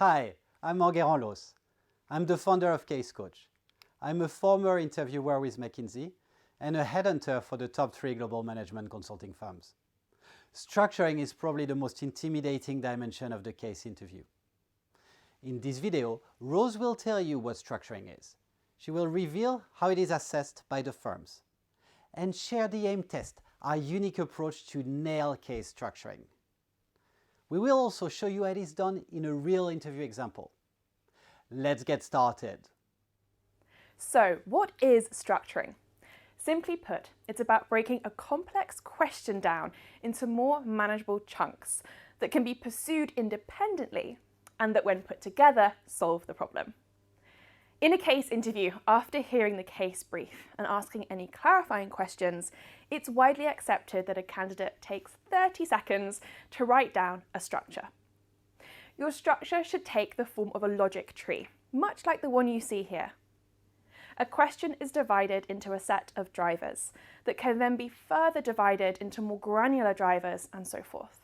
Hi, I'm Enguerrand-Los. I'm the founder of CaseCoach. I'm a former interviewer with McKinsey and a headhunter for the top 3 global management consulting firms. Structuring is probably the most intimidating dimension of the case interview. In this video, Rose will tell you what structuring is. She will reveal how it is assessed by the firms and share the AIM test, our unique approach to nail case structuring. We will also show you how it is done in a real interview example. Let's get started. So, what is structuring? Simply put, it's about breaking a complex question down into more manageable chunks that can be pursued independently and that, when put together, solve the problem. In a case interview, after hearing the case brief and asking any clarifying questions, it's widely accepted that a candidate takes 30 seconds to write down a structure. Your structure should take the form of a logic tree, much like the one you see here. A question is divided into a set of drivers that can then be further divided into more granular drivers and so forth.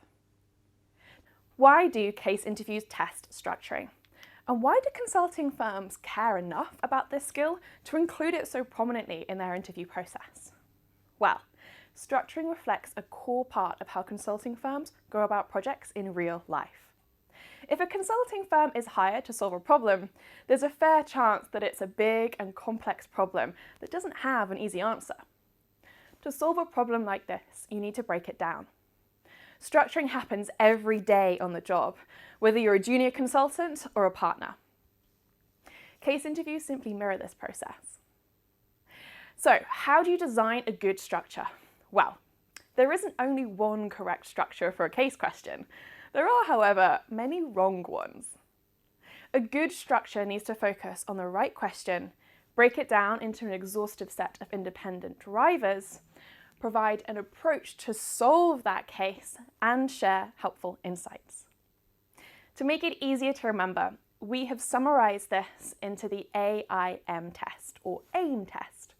Why do case interviews test structuring? And why do consulting firms care enough about this skill to include it so prominently in their interview process? Well, structuring reflects a core part of how consulting firms go about projects in real life. If a consulting firm is hired to solve a problem, there's a fair chance that it's a big and complex problem that doesn't have an easy answer. To solve a problem like this, you need to break it down. Structuring happens every day on the job, whether you're a junior consultant or a partner. Case interviews simply mirror this process. So, how do you design a good structure? Well, there isn't only one correct structure for a case question. There are, however, many wrong ones. A good structure needs to focus on the right question, break it down into an exhaustive set of independent drivers, provide an approach to solve that case, and share helpful insights. To make it easier to remember, we have summarized this into the AIM test, or AIM test.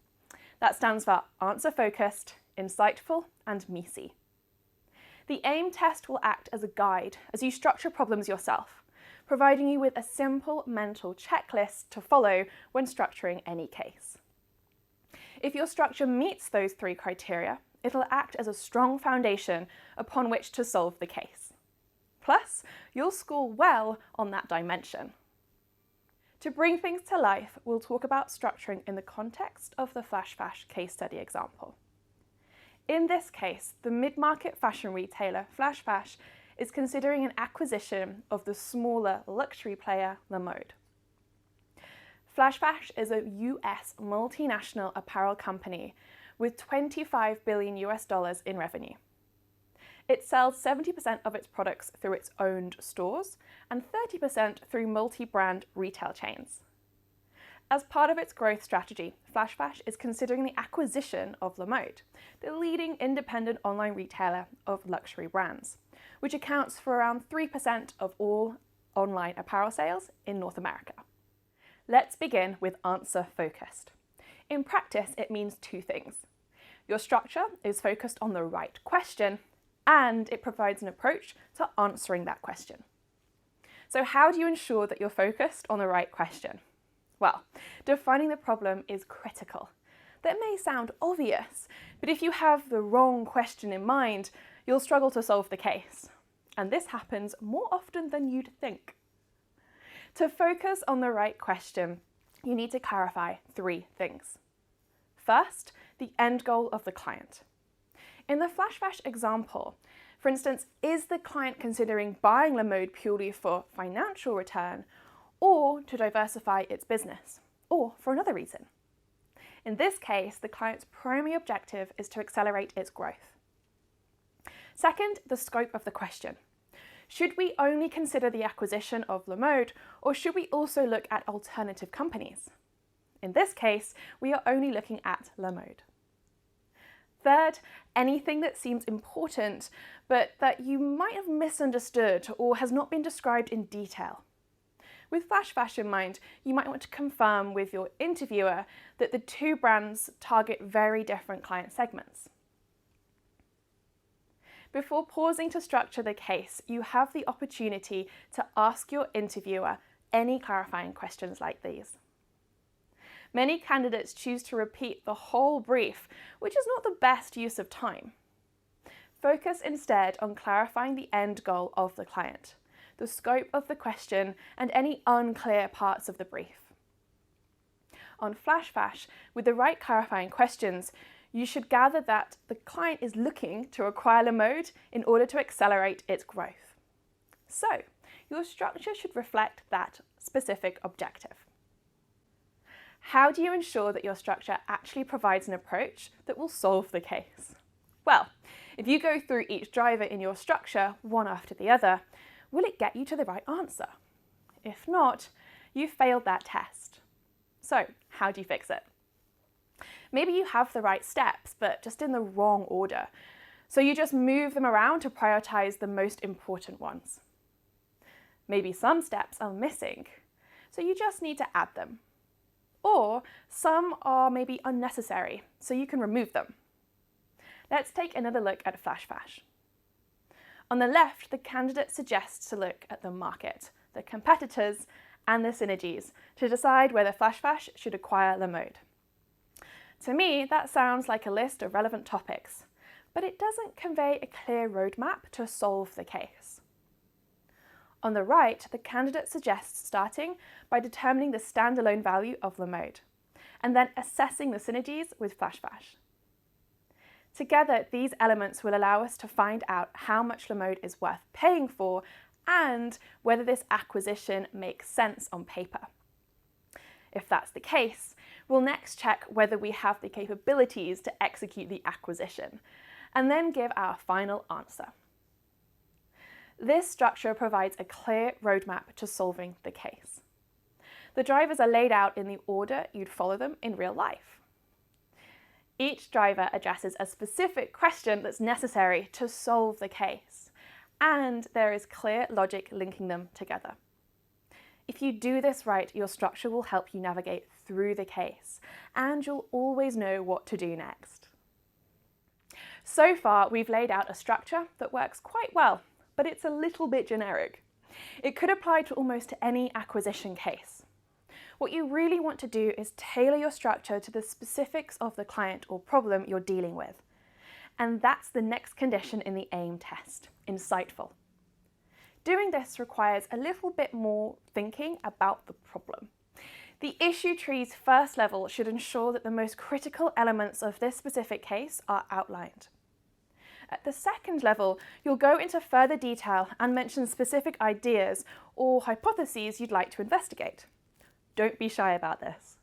That stands for Answer Focused, Insightful, and MECE. The AIM test will act as a guide as you structure problems yourself, providing you with a simple mental checklist to follow when structuring any case. If your structure meets those 3 criteria, it'll act as a strong foundation upon which to solve the case. Plus, you'll score well on that dimension. To bring things to life, we'll talk about structuring in the context of the Flash Fash case study example. In this case, the mid-market fashion retailer Flash Fash is considering an acquisition of the smaller luxury player Le Mode. Flash Fash is a US multinational apparel company with $25 billion in revenue. It sells 70% of its products through its owned stores and 30% through multi-brand retail chains. As part of its growth strategy, Flash Fash is considering the acquisition of Le Mode, the leading independent online retailer of luxury brands, which accounts for around 3% of all online apparel sales in North America. Let's begin with Answer Focused. In practice, it means 2 things. Your structure is focused on the right question, and it provides an approach to answering that question. So how do you ensure that you're focused on the right question? Well, defining the problem is critical. That may sound obvious, but if you have the wrong question in mind, you'll struggle to solve the case. And this happens more often than you'd think. To focus on the right question, you need to clarify 3 things. First, the end goal of the client. In the Flash Fash example, for instance, is the client considering buying Le Mode purely for financial return, or to diversify its business, or for another reason? In this case, the client's primary objective is to accelerate its growth. Second, the scope of the question. Should we only consider the acquisition of Le Mode, or should we also look at alternative companies? In this case, we are only looking at Le Mode. Third, anything that seems important, but that you might have misunderstood or has not been described in detail. With Flash Fash in mind, you might want to confirm with your interviewer that the 2 brands target very different client segments. Before pausing to structure the case, you have the opportunity to ask your interviewer any clarifying questions like these. Many candidates choose to repeat the whole brief, which is not the best use of time. Focus instead on clarifying the end goal of the client, the scope of the question, and any unclear parts of the brief. On FlashFash, with the right clarifying questions, you should gather that the client is looking to acquire Lomode in order to accelerate its growth. So, your structure should reflect that specific objective. How do you ensure that your structure actually provides an approach that will solve the case? Well, if you go through each driver in your structure, one after the other, will it get you to the right answer? If not, you've failed that test. So, how do you fix it? Maybe you have the right steps, but just in the wrong order. So you just move them around to prioritize the most important ones. Maybe some steps are missing, so you just need to add them. Or some are maybe unnecessary, so you can remove them. Let's take another look at FlashFash. On the left, the candidate suggests to look at the market, the competitors, and the synergies to decide whether FlashFash should acquire Lomode. To me, that sounds like a list of relevant topics, but it doesn't convey a clear roadmap to solve the case. On the right, the candidate suggests starting by determining the standalone value of Lomode, and then assessing the synergies with FlashFash. Together, these elements will allow us to find out how much Lomode is worth paying for and whether this acquisition makes sense on paper. If that's the case, we'll next check whether we have the capabilities to execute the acquisition, and then give our final answer. This structure provides a clear roadmap to solving the case. The drivers are laid out in the order you'd follow them in real life. Each driver addresses a specific question that's necessary to solve the case, and there is clear logic linking them together. If you do this right, your structure will help you navigate through the case, and you'll always know what to do next. So far, we've laid out a structure that works quite well, but it's a little bit generic. It could apply to almost any acquisition case. What you really want to do is tailor your structure to the specifics of the client or problem you're dealing with. And that's the next condition in the AIM test, insightful. Doing this requires a little bit more thinking about the problem. The issue tree's first level should ensure that the most critical elements of this specific case are outlined. At the second level, you'll go into further detail and mention specific ideas or hypotheses you'd like to investigate. Don't be shy about this.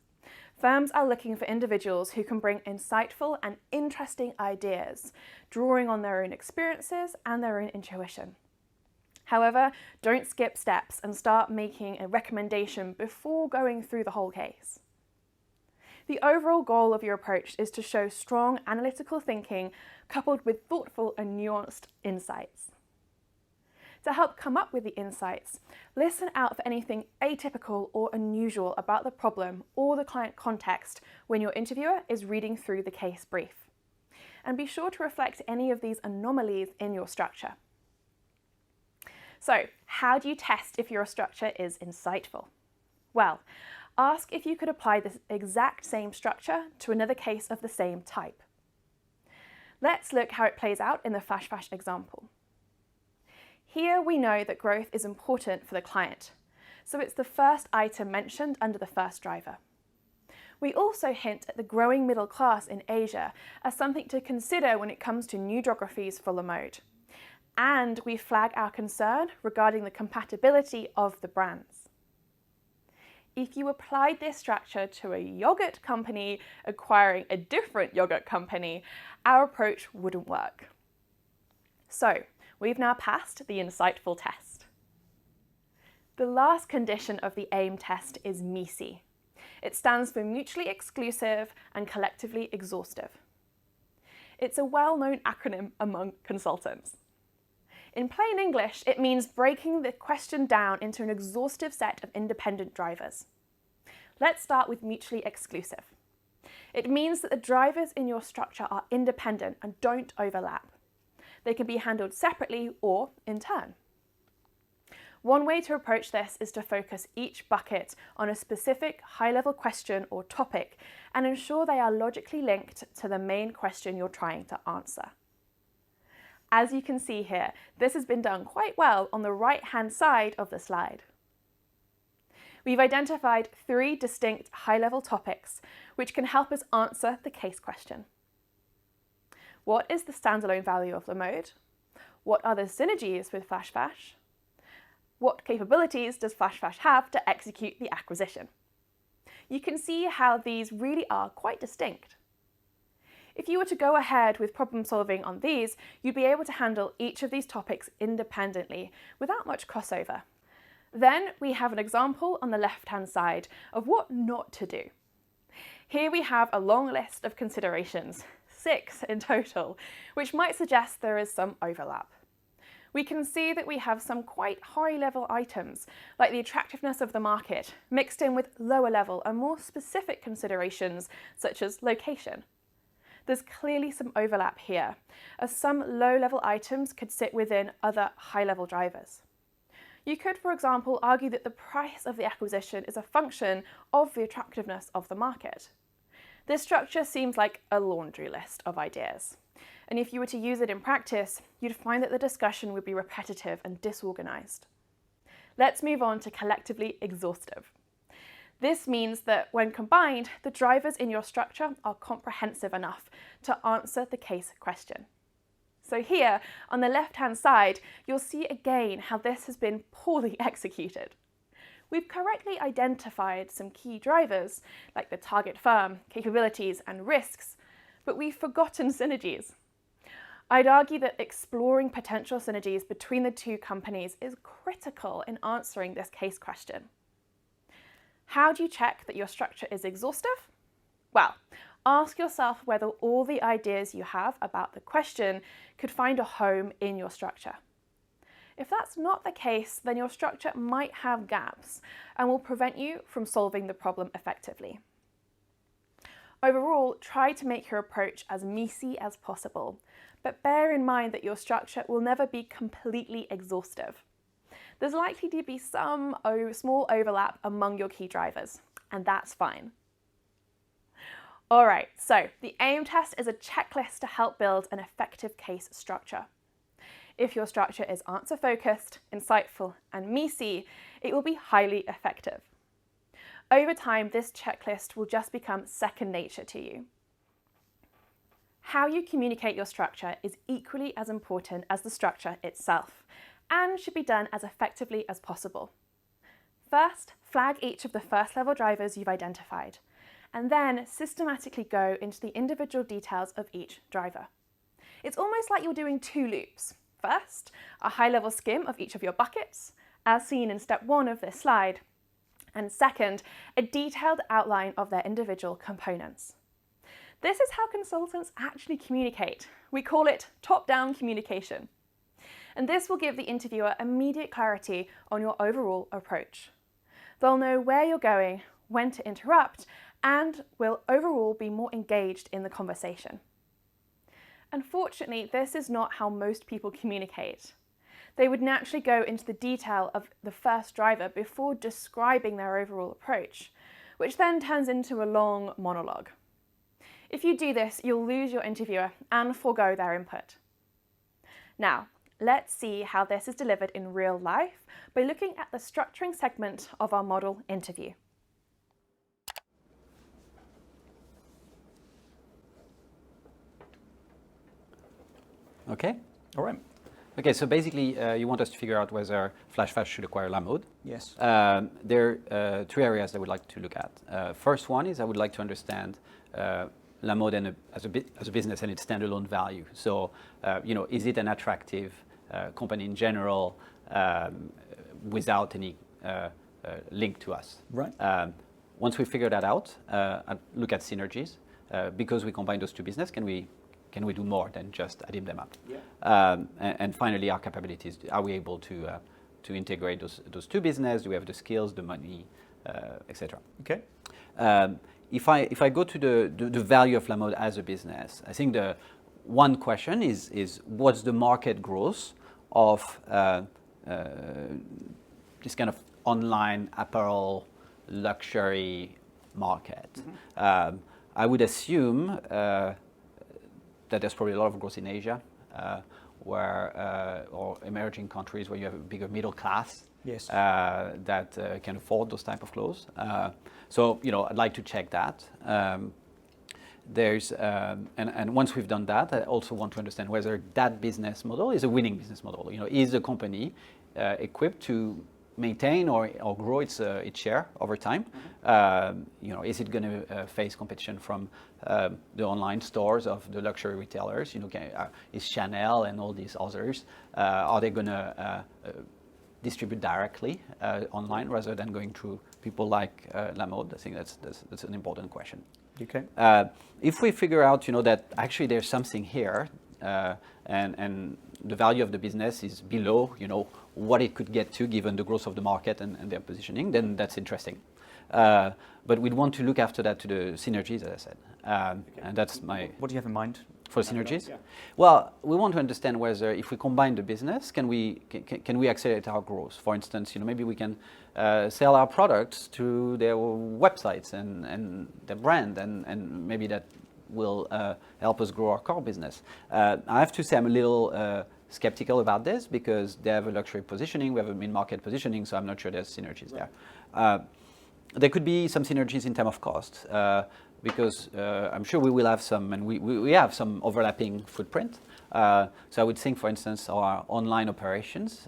Firms are looking for individuals who can bring insightful and interesting ideas, drawing on their own experiences and their own intuition. However, don't skip steps and start making a recommendation before going through the whole case. The overall goal of your approach is to show strong analytical thinking coupled with thoughtful and nuanced insights. To help come up with the insights, listen out for anything atypical or unusual about the problem or the client context when your interviewer is reading through the case brief. And be sure to reflect any of these anomalies in your structure. So, how do you test if your structure is insightful? Well, ask if you could apply this exact same structure to another case of the same type. Let's look how it plays out in the FlashFash example. Here we know that growth is important for the client, so it's the first item mentioned under the first driver. We also hint at the growing middle class in Asia as something to consider when it comes to new geographies for Lomode. And we flag our concern regarding the compatibility of the brands. If you applied this structure to a yogurt company acquiring a different yogurt company, our approach wouldn't work. So, we've now passed the insightful test. The last condition of the AIM test is MECE. It stands for mutually exclusive and collectively exhaustive. It's a well-known acronym among consultants. In plain English, it means breaking the question down into an exhaustive set of independent drivers. Let's start with mutually exclusive. It means that the drivers in your structure are independent and don't overlap. They can be handled separately or in turn. One way to approach this is to focus each bucket on a specific high-level question or topic and ensure they are logically linked to the main question you're trying to answer. As you can see here, this has been done quite well on the right-hand side of the slide. We've identified 3 distinct high-level topics which can help us answer the case question. What is the standalone value of Lamode? What are the synergies with FlashFash? What capabilities does FlashFash have to execute the acquisition? You can see how these really are quite distinct. If you were to go ahead with problem solving on these, you'd be able to handle each of these topics independently without much crossover. Then we have an example on the left-hand side of what not to do. Here we have a long list of considerations, 6 in total, which might suggest there is some overlap. We can see that we have some quite high-level items, like the attractiveness of the market, mixed in with lower-level and more specific considerations, such as location. There's clearly some overlap here, as some low-level items could sit within other high-level drivers. You could, for example, argue that the price of the acquisition is a function of the attractiveness of the market. This structure seems like a laundry list of ideas. And if you were to use it in practice, you'd find that the discussion would be repetitive and disorganized. Let's move on to collectively exhaustive. This means that when combined, the drivers in your structure are comprehensive enough to answer the case question. So here, on the left-hand side, you'll see again how this has been poorly executed. We've correctly identified some key drivers, like the target firm, capabilities, and risks, but we've forgotten synergies. I'd argue that exploring potential synergies between the 2 companies is critical in answering this case question. How do you check that your structure is exhaustive? Well, ask yourself whether all the ideas you have about the question could find a home in your structure. If that's not the case, then your structure might have gaps and will prevent you from solving the problem effectively. Overall, try to make your approach as MECE as possible, but bear in mind that your structure will never be completely exhaustive. There's likely to be some small overlap among your key drivers, and that's fine. All right, so the AIM test is a checklist to help build an effective case structure. If your structure is answer-focused, insightful, and MECE, it will be highly effective. Over time, this checklist will just become second nature to you. How you communicate your structure is equally as important as the structure itself, and should be done as effectively as possible. First, flag each of the first-level drivers you've identified, and then systematically go into the individual details of each driver. It's almost like you're doing 2 loops. First, a high-level skim of each of your buckets, as seen in step 1 of this slide, and second, a detailed outline of their individual components. This is how consultants actually communicate. We call it top-down communication. And this will give the interviewer immediate clarity on your overall approach. They'll know where you're going, when to interrupt, and will overall be more engaged in the conversation. Unfortunately, this is not how most people communicate. They would naturally go into the detail of the first driver before describing their overall approach, which then turns into a long monologue. If you do this, you'll lose your interviewer and forego their input. Now, let's see how this is delivered in real life by looking at the structuring segment of our model interview. Okay. All right. Okay, so basically you want us to figure out whether FlashFash should acquire Lamode. Yes. There are 3 areas I would like to look at. First one is I would like to understand Lamode as a business and its standalone value. So, is it an attractive company in general without any link to us? Right. Once we figure that out, I'd look at synergies. Because we combine those 2 businesses, can we do more than just adding them up? Yeah. And finally, our capabilities. Are we able to integrate those 2 businesses? Do we have the skills, the money, etc.? Okay. If I go to the value of Lamode as a business, I think one question is what's the market growth of this kind of online apparel luxury market? I would assume that there's probably a lot of growth in Asia, or emerging countries where you have a bigger middle class. Yes. That can afford those type of clothes. So I'd like to check that. And once we've done that, I also want to understand whether that business model is a winning business model. Is the company equipped to maintain or grow its share over time? Is it going to face competition from the online stores of the luxury retailers? Is Chanel and all these others, are they going to distribute directly online rather than going through people like La Mode? I think that's an important question. Okay. If we figure out, that actually there's something here, and the value of the business is below, what it could get to given the growth of the market and their positioning, then that's interesting. But we'd want to look after that to the synergies, as I said. And that's my... What do you have in mind? For synergies? Yeah. Well, we want to understand whether if we combine the business, can we accelerate our growth? For instance, maybe we can sell our products to their websites and their brand, and maybe that will help us grow our core business. I have to say I'm a little skeptical about this because they have a luxury positioning, we have a mid-market positioning, so I'm not sure there's synergies there. There could be some synergies in terms of cost. Because I'm sure we will have some, and we have some overlapping footprint. So I would think, for instance, our online operations,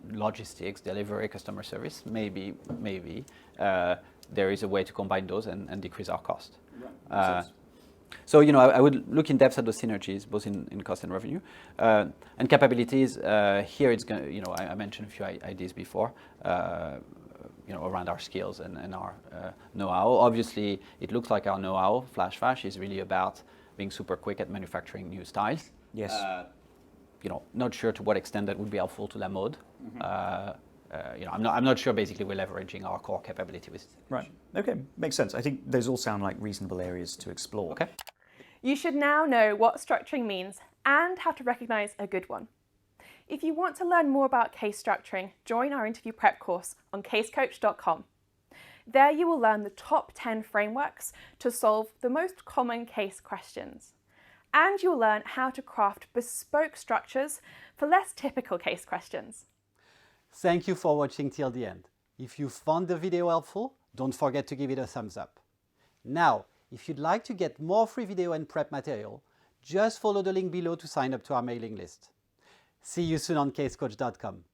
logistics, delivery, customer service, maybe there is a way to combine those and decrease our cost. Right. So I would look in depth at those synergies, both in cost and revenue, and capabilities. Here it's going. I mentioned a few ideas before. Around our skills and our know-how. Obviously, it looks like our know-how, flash is really about being super quick at manufacturing new styles. Yes. Not sure to what extent that would be helpful to La Mode. I'm not sure. Basically, we're leveraging our core capability with. Right. Okay. Makes sense. I think those all sound like reasonable areas to explore. Okay. You should now know what structuring means and how to recognise a good one. If you want to learn more about case structuring, join our interview prep course on CaseCoach.com. There you will learn the top 10 frameworks to solve the most common case questions. And you'll learn how to craft bespoke structures for less typical case questions. Thank you for watching till the end. If you found the video helpful, don't forget to give it a thumbs up. Now, if you'd like to get more free video and prep material, just follow the link below to sign up to our mailing list. See you soon on CaseCoach.com.